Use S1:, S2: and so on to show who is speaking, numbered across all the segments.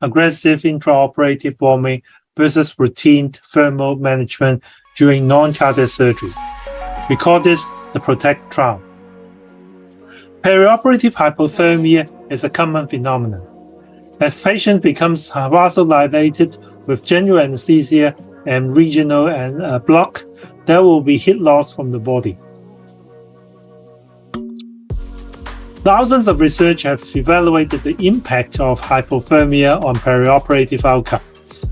S1: aggressive intraoperative warming versus routine thermal management during non-cardiac surgery. We call this the PROTECT trial. Perioperative hypothermia is a common phenomenon. As patient becomes vasodilated with general anesthesia and regional block, there will be heat loss from the body. Thousands of research have evaluated the impact of hypothermia on perioperative outcomes.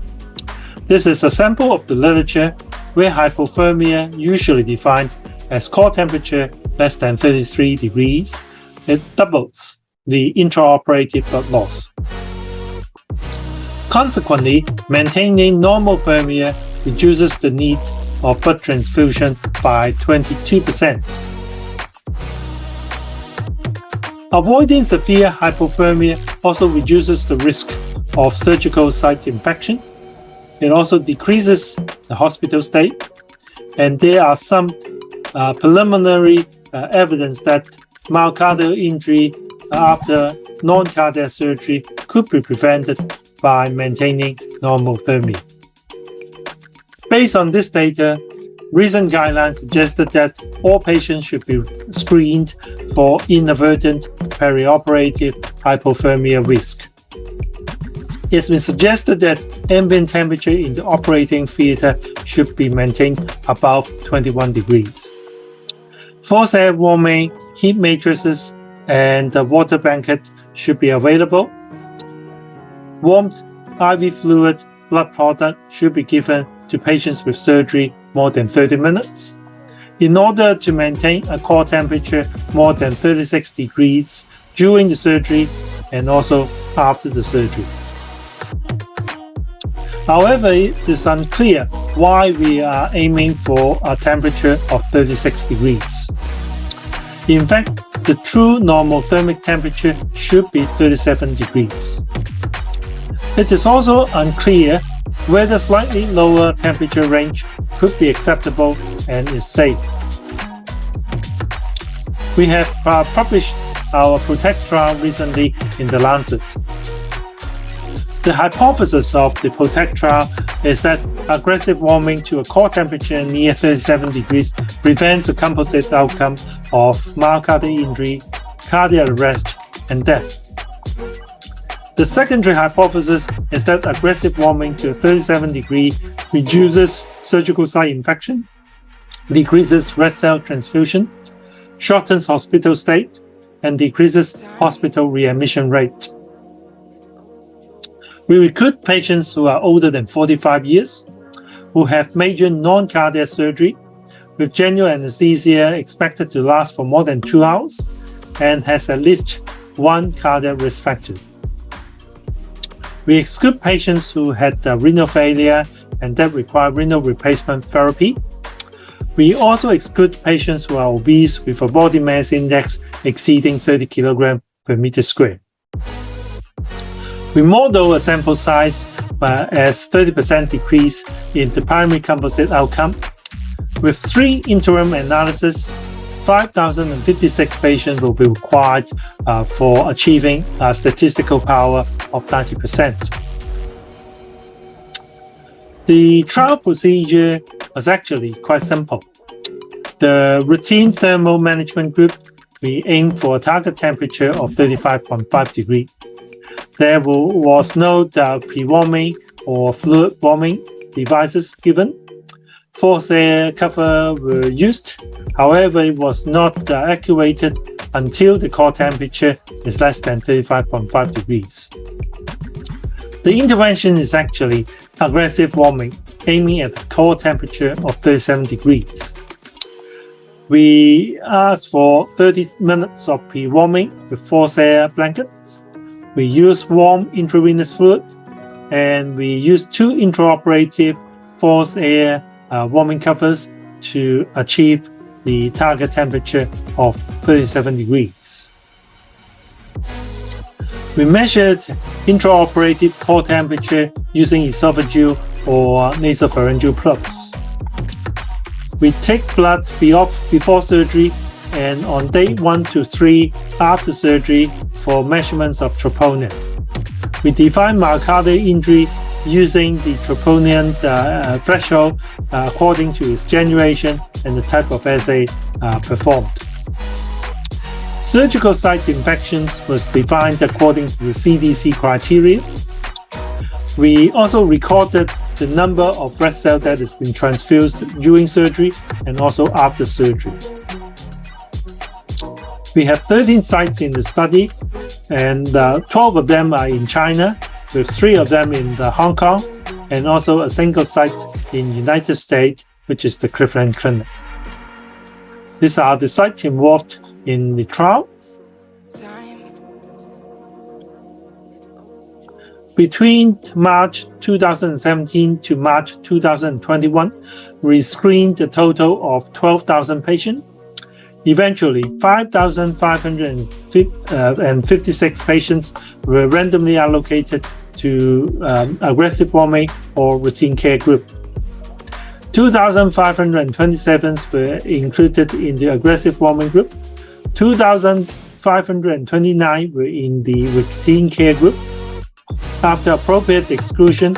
S1: This is a sample of the literature where hypothermia, usually defined as core temperature less than 33 degrees, it doubles the intraoperative blood loss. Consequently, maintaining normal thermia reduces the need of blood transfusion by 22%. Avoiding severe hypothermia also reduces the risk of surgical site infection. It also decreases the hospital stay, and there are some preliminary evidence that myocardial injury after non-cardiac surgery could be prevented by maintaining normal thermia. Based on this data, recent guidelines suggested that all patients should be screened for inadvertent perioperative hypothermia risk. It's been suggested that ambient temperature in the operating theater should be maintained above 21 degrees. Forced air warming, heat matrices, and a water blanket should be available. Warmed IV fluid blood product should be given to patients with surgery more than 30 minutes in order to maintain a core temperature more than 36 degrees during the surgery and also after the surgery. However, it is unclear why we are aiming for a temperature of 36 degrees. In fact, the true normal thermic temperature should be 37 degrees. It is also unclear whether slightly lower temperature range could be acceptable and is safe. We have published our PROTECT trial recently in The Lancet. The hypothesis of the PROTECT trial is that aggressive warming to a core temperature near 37 degrees prevents a composite outcome of myocardial injury, cardiac arrest, and death. The secondary hypothesis is that aggressive warming to 37 degrees reduces surgical site infection, decreases red cell transfusion, shortens hospital stay, and decreases hospital readmission rate. We recruit patients who are older than 45 years, who have major non-cardiac surgery, with general anesthesia expected to last for more than 2 hours, and has at least one cardiac risk factor. We exclude patients who had renal failure and that require renal replacement therapy. We also exclude patients who are obese with a body mass index exceeding 30 kg per meter square. We model a sample size as 30% decrease in the primary composite outcome. With 3 interim analyses, 5,056 patients will be required for achieving a statistical power of 90%. The trial procedure was actually quite simple. The routine thermal management group, we aimed for a target temperature of 35.5 degrees. There was no pre-warming or fluid warming devices given. Forced air cover were used. However, it was not actuated until the core temperature is less than 35.5 degrees. The intervention is actually aggressive warming, aiming at the core temperature of 37 degrees. We asked for 30 minutes of pre-warming with forced air blankets. We use warm intravenous fluid, and we use 2 intraoperative forced air warming covers to achieve the target temperature of 37 degrees. We measured intraoperative core temperature using esophageal or nasopharyngeal probes. We take blood before surgery and on day 1 to 3 after surgery for measurements of troponin. We define myocardial injury using the troponin threshold according to its generation and the type of assay performed. Surgical site infections was defined according to the CDC criteria. We also recorded the number of red cells that has been transfused during surgery and also after surgery. We have 13 sites in the study, and 12 of them are in China, with 3 of them in Hong Kong, and also a single site in United States, which is the Cleveland Clinic. These are the sites involved in the trial. Between March 2017 to March 2021, we screened a total of 12,000 patients. Eventually, 5,556 patients were randomly allocated to aggressive warming or routine care group. 2,527 were included in the aggressive warming group. 2,529 were in the routine care group. After appropriate exclusion,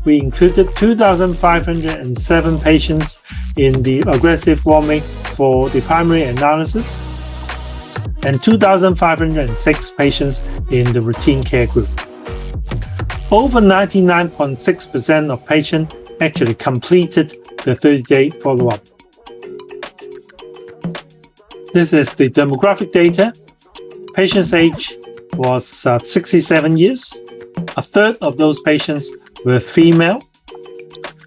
S1: we included 2,507 patients in the aggressive warming for the primary analysis and 2,506 patients in the routine care group. Over 99.6% of patients actually completed the 30-day follow-up. This is the demographic data. Patient's age was 67 years. A third of those patients were female.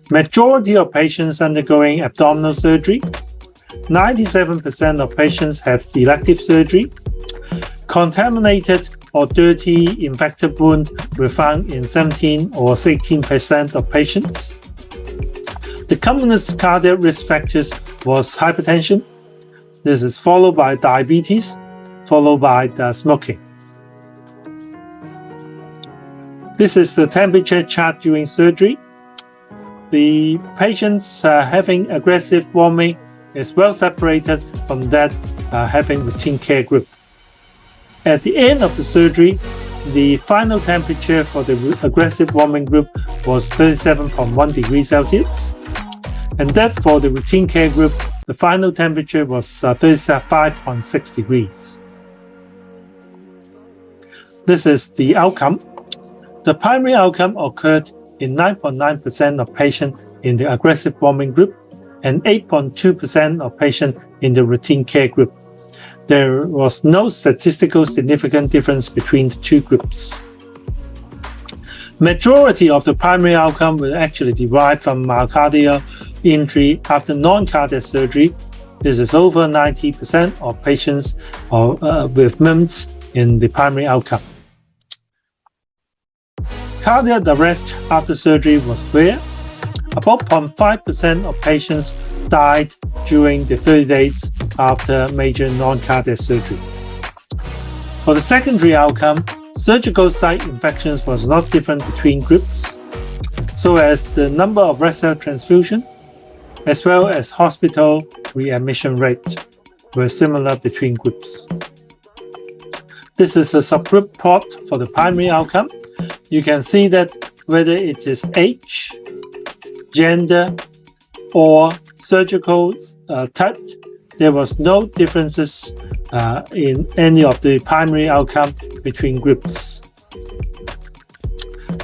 S1: Majority of patients undergoing abdominal surgery. 97% of patients have elective surgery. Contaminated or dirty infected wounds were found in 17 or 18% of patients. The commonest cardiac risk factors was hypertension. This is followed by diabetes, followed by smoking. This is the temperature chart during surgery. The patients having aggressive warming is well separated from that having routine care group. At the end of the surgery, the final temperature for the aggressive warming group was 37.1 degrees Celsius. And that for the routine care group, the final temperature was 35.6 degrees. This is the outcome. The primary outcome occurred in 9.9% of patients in the aggressive warming group and 8.2% of patients in the routine care group. There was no statistical significant difference between the two groups. Majority of the primary outcome were actually derived from myocardial injury after non-cardiac surgery. This is over 90% of patients with MIMS in the primary outcome. Cardiac arrest after surgery was rare. About 0.5% of patients died during the 30 days after major non-cardiac surgery. For the secondary outcome, surgical site infections was not different between groups, so as the number of red cell transfusion as well as hospital readmission rate were similar between groups. This is a subgroup plot for the primary outcome. You can see that whether it is age, gender, or surgical type, there was no differences in any of the primary outcome between groups.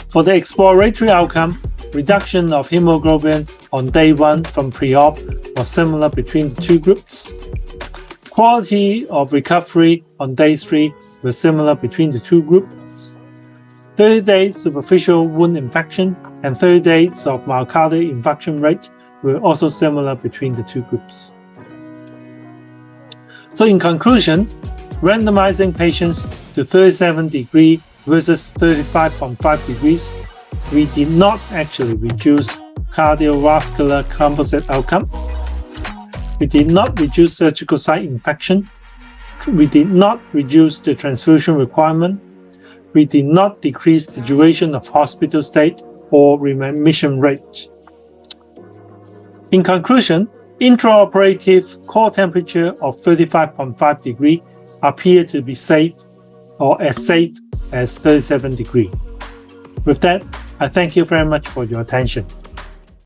S1: For the exploratory outcome, reduction of hemoglobin on day 1 from pre-op was similar between the two groups. Quality of recovery on day 3 was similar between the two groups. 30-day superficial wound infection and 30 days of myocardial infarction rate were also similar between the two groups. So in conclusion, randomizing patients to 37 degree versus 35.5 degrees, we did not actually reduce cardiovascular composite outcome. We did not reduce surgical site infection. We did not reduce the transfusion requirement. We did not decrease the duration of hospital stay or readmission rate. In conclusion, intraoperative core temperature of 35.5 degree appeared to be safe or as safe as 37 degree. With that, I thank you very much for your attention.